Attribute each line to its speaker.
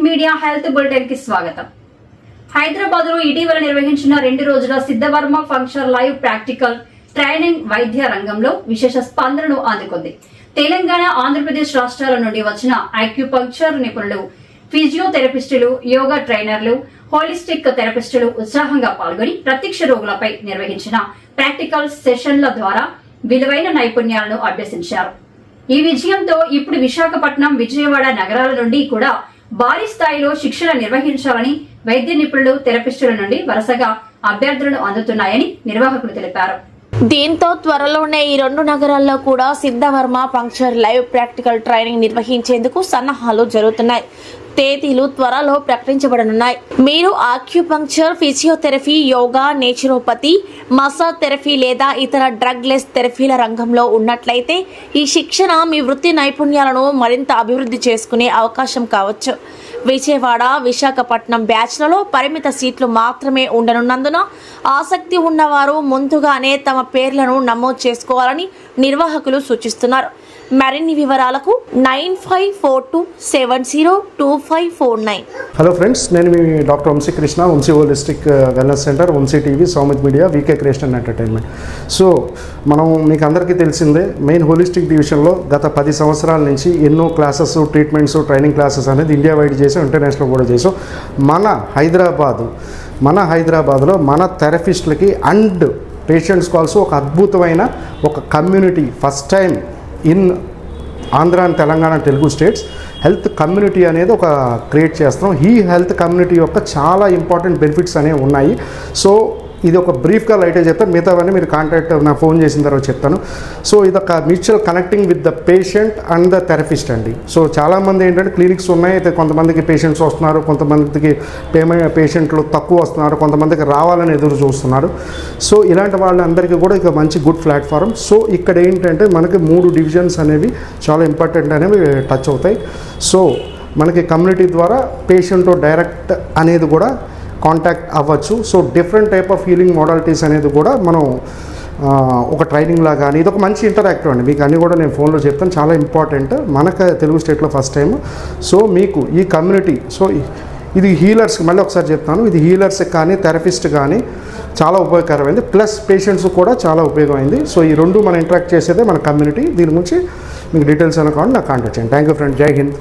Speaker 1: Media health bulletin కి స్వాగతం. హైదరాబాద్ లో ఇటీవల నిర్వహించిన 2 రోజుల సిద్ధవర్మ ఫంక్షన్ లైవ్ ప్రాక్టికల్ ట్రైనింగ్ వైద్య రంగంలో విశేష స్పందనను అందుకుంది. తెలంగాణ, ఆంధ్రప్రదేశ్ రాష్ట్రాల నుండి వచ్చిన ఆక్యుపంక్చర్ నిపుణులు, ఫిజియోథెరపిస్టులు, యోగా ట్రైనర్లు, హోలిస్టిక్ థెరపిస్టులు ఉత్సాహంగా పాల్గొని ప్రత్యక్ష రోగులపై నిర్వహించిన ప్రాక్టికల్ సెషన్ల ద్వారా విలువైన నైపుణ్యాలను అభ్యసించారు. ఈ విజయంతో ఇప్పుడు విశాఖపట్నం, విజయవాడ నగరాల నుండి కూడా భారీ స్థాయిలో శిక్షణ నిర్వహించాలని వైద్య నిపుణులు, థెరపిస్టుల నుండి వరుసగా అభ్యర్థులను అందుతున్నాయని నిర్వాహకులు తెలిపారు.
Speaker 2: దీంతో త్వరలోనే ఈ 2 నగరాల్లో కూడా సిద్ధవర్మ పంక్చర్ లైవ్ ప్రాక్టికల్ ట్రైనింగ్ నిర్వహించేందుకు సన్నాహాలు జరుగుతున్నాయి. తేదీలు త్వరలో ప్రకటించబడనున్నాయి. మీరు acupuncture, physiotherapy, yoga, naturopathy, massage therapy లేదా ఇతర డ్రగ్ లెస్ థెరపీల రంగంలో ఉన్నట్లయితే ఈ శిక్షణ మీ వృత్తి నైపుణ్యాలను మరింత అభివృద్ధి చేసుకునే అవకాశం కావచ్చు. విజయవాడ, విశాఖపట్నం బ్యాచ్లలో పరిమిత సీట్లు మాత్రమే ఉండనున్నందున ఆసక్తి ఉన్నవారు ముందుగానే తమ పేర్లను నమోదు చేసుకోవాలని నిర్వాహకులు సూచిస్తున్నారు. మరిన్ని వివరాలకు 9542702549.
Speaker 3: హలో ఫ్రెండ్స్, నేను మీ doctor Vamshi Krishna, Vamshi holistic wellness centre, Vamshi TV, Soumith media, VK creation entertainment. So మనం మీకు అందరికీ తెలిసిందే, మెయిన్ హోలిస్టిక్ డివిజన్లో గత 10 సంవత్సరాల నుంచి ఎన్నో క్లాసెస్, ట్రీట్మెంట్స్, ట్రైనింగ్ క్లాసెస్ అనేది ఇండియా వైడ్ చేసాం, ఇంటర్నేషనల్ కూడా చేసాం. మన హైదరాబాద్లో మన థెరపిస్టులకి అండ్ పేషెంట్స్ కోసం ఒక అద్భుతమైన ఒక community first time in Andhra and Telangana, Telugu states health community అనేది ఒక క్రియేట్ చేస్తున్నాం. ఈ హెల్త్ కమ్యూనిటీ యొక్క చాలా ఇంపార్టెంట్ బెనిఫిట్స్ అనేవి ఉన్నాయి. సో ఇది ఒక బ్రీఫ్గా లైట్గా చెప్తాను, మిగతావన్నీ మీరు కాంటాక్ట్ నా ఫోన్ చేసిన తర్వాత చెప్తాను. సో ఇది ఒక mutual connecting with the patient and the therapist అండి. సో చాలామంది ఏంటంటే క్లినిక్స్ ఉన్నాయి, అయితే కొంతమందికి పేషెంట్స్ వస్తున్నారు, కొంతమందికి పేషెంట్లు తక్కువ వస్తున్నారు, కొంతమందికి రావాలని ఎదురు చూస్తున్నారు. సో ఇలాంటి వాళ్ళందరికీ కూడా ఇక మంచి గుడ్ ప్లాట్ఫారం. సో ఇక్కడ ఏంటంటే మనకి 3 డివిజన్స్ అనేవి చాలా ఇంపార్టెంట్ అనేవి టచ్ అవుతాయి. సో మనకి కమ్యూనిటీ ద్వారా పేషెంట్ డైరెక్ట్ అనేది కూడా కాంటాక్ట్ అవ్వచ్చు. So different type of healing modalities అనేది కూడా మనం ఒక ట్రైనింగ్లా కానీ ఇది ఒక మంచి ఇంటరాక్టివ్ అండి. మీకు అన్నీ కూడా నేను ఫోన్లో చెప్తాను, చాలా ఇంపార్టెంట్ మనకు తెలుగు స్టేట్లో ఫస్ట్ టైం. సో మీకు ఈ కమ్యూనిటీ, సో ఇది హీలర్స్, మళ్ళీ ఒకసారి చెప్తాను, ఇది హీలర్స్ కానీ థెరపిస్ట్ కానీ చాలా ఉపయోగకరమైంది, ప్లస్ పేషెంట్స్ కూడా చాలా ఉపయోగమైంది. సో ఈ 2 మనం ఇంటరాక్ట్ చేసేదే మన కమ్యూనిటీ. దీని గురించి మీకు డీటెయిల్స్ అయినా కావాలి నాకు కాంటాక్ట్ చేయండి. థ్యాంక్ యూ ఫ్రెండ్, జై హింద్.